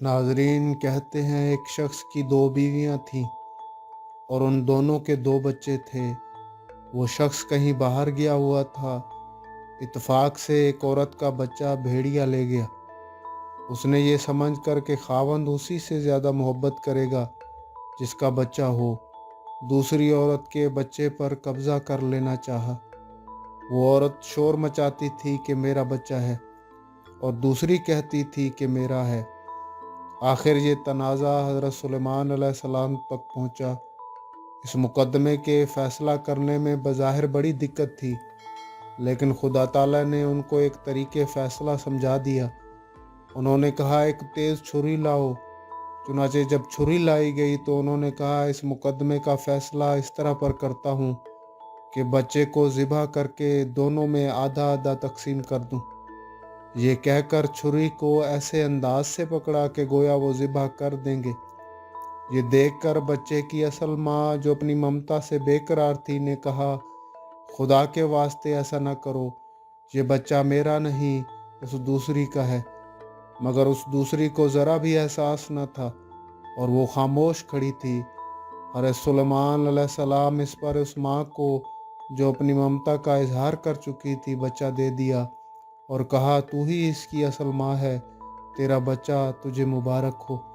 ناظرین کہتے ہیں ایک شخص کی دو بیویاں تھیں اور ان دونوں کے دو بچے تھے۔ وہ شخص کہیں باہر گیا ہوا تھا۔ اتفاق سے ایک عورت کا بچہ بھیڑیا لے گیا۔ اس نے یہ سمجھ کر کہ خاوند اسی سے زیادہ محبت کرے گا جس کا بچہ ہو، دوسری عورت کے بچے پر قبضہ کر لینا چاہا۔ وہ عورت شور مچاتی تھی کہ میرا بچہ ہے اور دوسری کہتی تھی کہ میرا ہے۔ آخر یہ تنازع حضرت سلیمان علیہ السلام تک پہنچا۔ اس مقدمے کے فیصلہ کرنے میں بظاہر بڑی دقت تھی، لیکن خدا تعالیٰ نے ان کو ایک طریقے فیصلہ سمجھا دیا۔ انہوں نے کہا ایک تیز چھری لاؤ۔ چنانچہ جب چھری لائی گئی تو انہوں نے کہا اس مقدمے کا فیصلہ اس طرح پر کرتا ہوں کہ بچے کو ذبح کر کے دونوں میں آدھا آدھا تقسیم کر دوں۔ یہ کہہ کر چھری کو ایسے انداز سے پکڑا کہ گویا وہ ذبح کر دیں گے۔ یہ دیکھ کر بچے کی اصل ماں جو اپنی ممتا سے بے قرار تھی نے کہا خدا کے واسطے ایسا نہ کرو، یہ بچہ میرا نہیں اس دوسری کا ہے۔ مگر اس دوسری کو ذرا بھی احساس نہ تھا اور وہ خاموش کھڑی تھی۔ حضرت سلیمان علیہ السلام اس پر اس ماں کو جو اپنی ممتا کا اظہار کر چکی تھی بچہ دے دیا اور کہا تو ہی اس کی اصل ماں ہے، تیرا بچہ تجھے مبارک ہو۔